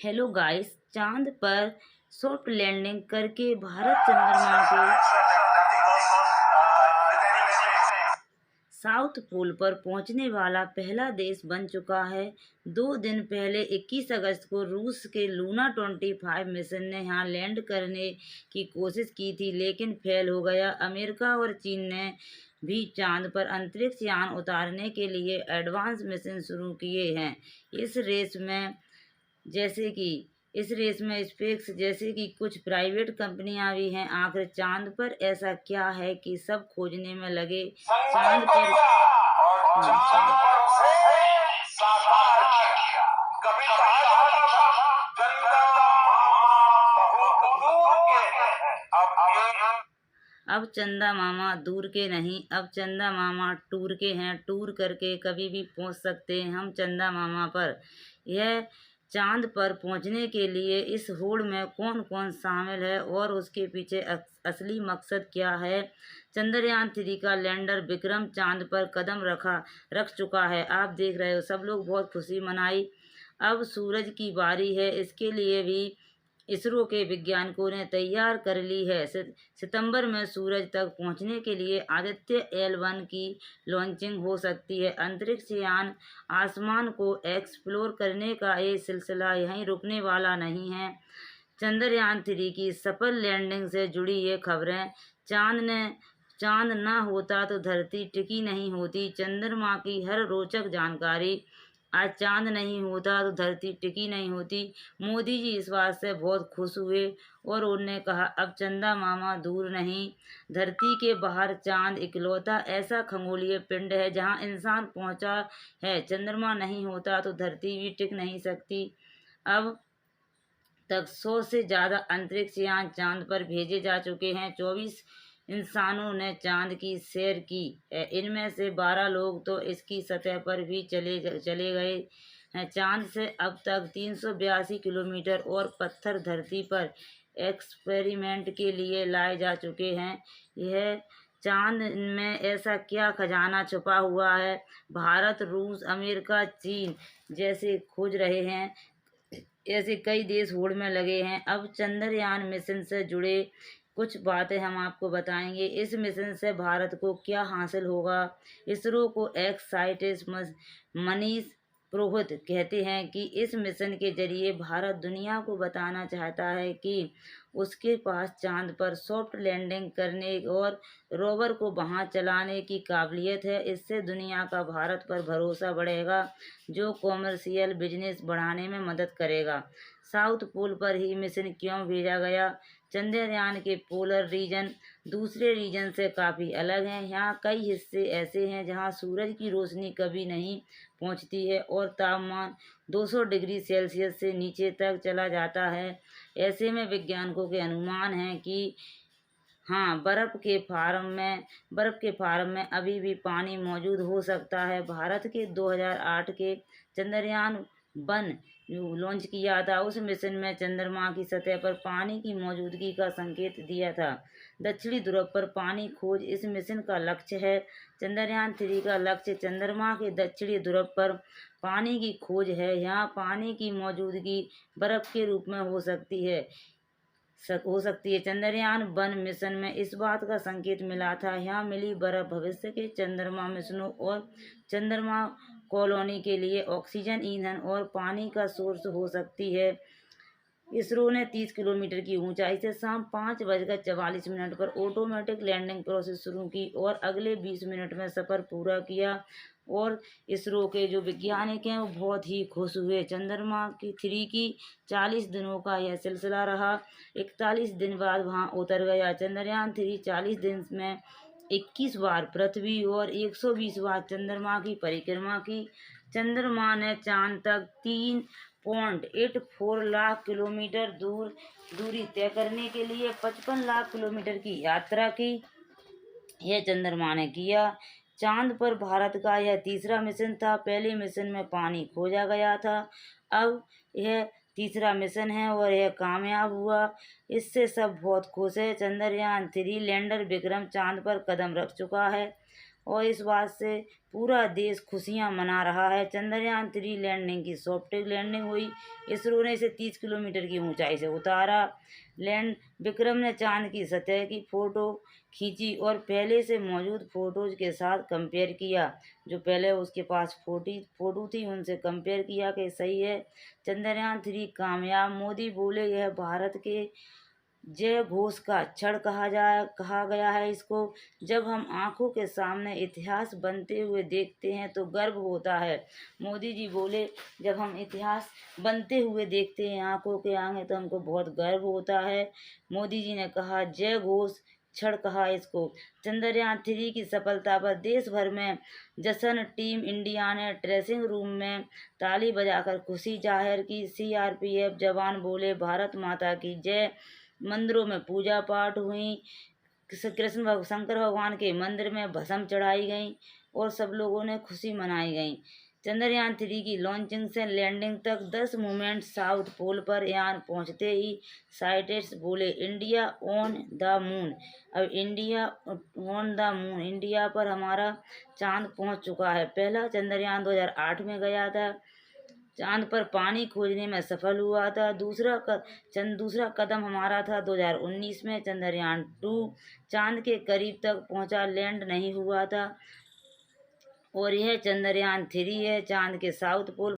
Hello guys, चांद पर soft landing करके भारत चंद्रमा के साउथ पोल पर पहुंचने वाला पहला देश बन चुका है। 2 दिन पहले 21 अगस्त को रूस के लूना 25 मिशन ने यहां लैंड करने की कोशिश की थी, लेकिन फेल हो गया। अमेरिका और चीन ने भी चांद पर अंतरिक्ष यान उतारने के लिए एडवांस मिशन शुरू किए हैं। इस रेस में जैसे कि इस रेस में स्पेस जैसे कि कुछ प्राइवेट कंपनियां भी हैं। आखिर चांद पर ऐसा क्या है कि सब खोजने में लगे। चांद पर और चांद पर उसे साकार किया। कभी कहा जाता था चंदा मामा बहुत दूर के हैं। अब चंदा मामा दूर के नहीं, अब चंदा मामा टूर के हैं। टूर करके कभी भी पहुंच सकते हैं हम चंदा मामा पर। यह चांद पर पहुंचने के लिए इस होड़ में कौन कौन शामिल है और उसके पीछे असली मकसद क्या है। चंद्रयान 3 का लैंडर विक्रम चांद पर कदम रख चुका है। आप देख रहे हो, सब लोग बहुत खुशी मनाई। अब सूरज की बारी है। इसके लिए भी इसरो के वैज्ञानिकों ने तैयार कर ली है। सितंबर में सूरज तक पहुंचने के लिए आदित्य L1 की लॉन्चिंग हो सकती है। अंतरिक्ष यान आसमान को एक्सप्लोर करने का ये सिलसिला यहीं रुकने वाला नहीं है। चंद्रयान 3 की सफल लैंडिंग से जुड़ी ये खबरें। चांद न होता तो धरती टिकी नहीं होती। चंद्रमा की हर रोचक जानकारी। आज चांद नहीं होता तो धरती टिकी नहीं होती। मोदी जी इस बात से बहुत खुश हुए और उन्होंने कहा, अब चंदा मामा दूर नहीं, धरती के बाहर चांद इकलौता ऐसा खगोलीय पिंड है जहां इंसान पहुंचा है। चंद्रमा नहीं होता तो धरती भी टिक नहीं सकती। अब तक 100 से ज़्यादा अंतरिक्ष यान चांद पर भेजे जा चुके हैं। 24 इंसानों ने चांद की सैर की है। इनमें से 12 लोग तो इसकी सतह पर भी चले गए हैं। चांद से अब तक 382 किलोमीटर और पत्थर धरती पर एक्सपेरिमेंट के लिए लाए जा चुके हैं। यह चांद में ऐसा क्या खजाना छुपा हुआ है। भारत, रूस, अमेरिका, चीन जैसे खोज रहे हैं। ऐसे कई देश होड़ में लगे हैं। अब चंद्रयान मिशन से जुड़े कुछ बातें हम आपको बताएंगे। इस मिशन से भारत को क्या हासिल होगा। इसरो को एक्स साइंटिस्ट मनीष पुरोहित कहते हैं कि इस मिशन के जरिए भारत दुनिया को बताना चाहता है कि उसके पास चांद पर सॉफ्ट लैंडिंग करने और रोवर को वहां चलाने की काबिलियत है। इससे दुनिया का भारत पर भरोसा बढ़ेगा, जो कॉमर्शियल बिजनेस बढ़ाने में मदद करेगा। साउथ पोल पर ही मिशन क्यों भेजा गया। चंद्रयान के पोलर रीजन दूसरे रीजन से काफ़ी अलग हैं। यहाँ कई हिस्से ऐसे हैं जहाँ सूरज की रोशनी कभी नहीं पहुँचती है और तापमान 200 डिग्री सेल्सियस से नीचे तक चला जाता है। ऐसे में वैज्ञानिकों के अनुमान है कि हाँ, बर्फ के फार्म में अभी भी पानी मौजूद हो सकता है। भारत के 2008 के चंद्रयान 1 लॉन्च किया था। उस मिशन में चंद्रमा की सतह पर पानी की मौजूदगी का संकेत दिया था। दक्षिणी ध्रुव पर पानी खोज इस मिशन का लक्ष्य है। चंद्रयान 3 का लक्ष्य चंद्रमा के दक्षिणी ध्रुव पर पानी की खोज है। यहाँ पानी की मौजूदगी बर्फ के रूप में हो सकती है। चंद्रयान 1 मिशन में इस बात का संकेत मिला था। यहाँ मिली बर्फ भविष्य के चंद्रमा मिशनों और चंद्रमा कॉलोनी के लिए ऑक्सीजन, ईंधन और पानी का सोर्स हो सकती है। इसरो ने 30 किलोमीटर की ऊंचाई से शाम 5:44 पर ऑटोमेटिक लैंडिंग प्रोसेस शुरू की और अगले 20 मिनट में सफर पूरा किया। और इसरो के जो वैज्ञानिक हैं वो बहुत ही खुश हुए। चंद्रमा 3 की 40 दिनों का यह सिलसिला रहा। 41 दिन बाद वहां उतर गया। चंद्रयान 3 40 दिन में 21 बार पृथ्वी और 120 बार चंद्रमा की परिक्रमा की। चंद्रमा ने चांद तक 3.84 लाख किलोमीटर दूरी तय करने के लिए 55 लाख किलोमीटर की यात्रा की। यह चंद्रमा ने किया। चांद पर भारत का यह तीसरा मिशन था। पहले मिशन में पानी खोजा गया था। अब यह तीसरा मिशन है और यह कामयाब हुआ। इससे सब बहुत खुश है। चंद्रयान 3 लैंडर विक्रम चांद पर कदम रख चुका है और इस बात से पूरा देश खुशियां मना रहा है। चंद्रयान 3 लैंडिंग की सॉफ्ट लैंडिंग हुई। इसरो ने इसे 30 किलोमीटर की ऊंचाई से उतारा। लैंड विक्रम ने चांद की सतह की फोटो खींची और पहले से मौजूद फोटोज के साथ कंपेयर किया। जो पहले उसके पास फोटो थी उनसे कंपेयर किया कि सही है। चंद्रयान 3 कामयाब। मोदी बोले यह भारत के जय घोष का क्षण कहा गया है इसको। जब हम आंखों के सामने इतिहास बनते हुए देखते हैं तो गर्व होता है। मोदी जी बोले जब हम इतिहास बनते हुए देखते हैं आंखों के आगे तो हमको बहुत गर्व होता है। मोदी जी ने कहा जय घोष क्षण कहा इसको। चंद्रयान 3 की सफलता पर देश भर में जश्न। टीम इंडिया ने ड्रेसिंग रूम में ताली बजाकर खुशी जाहिर की। सीआरपीएफ जवान बोले भारत माता की जय। मंदिरों में पूजा पाठ हुई। शंकर भगवान के मंदिर में भस्म चढ़ाई गई और सब लोगों ने खुशी मनाई गई। चंद्रयान 3 की लॉन्चिंग से लैंडिंग तक 10 मूवमेंट। साउथ पोल पर यान पहुंचते ही साइंटिस्ट बोले इंडिया ऑन द मून। अब India on the moon, India पर हमारा चांद पहुंच चुका है। पहला चंद्रयान 2008 में गया था, चांद पर पानी खोजने में सफल हुआ था। दूसरा कदम हमारा था 2019 में चंद्रयान 2 चांद के करीब तक पहुंचा, लैंड नहीं हुआ था। और यह चंद्रयान 3 है चांद के साउथ पोल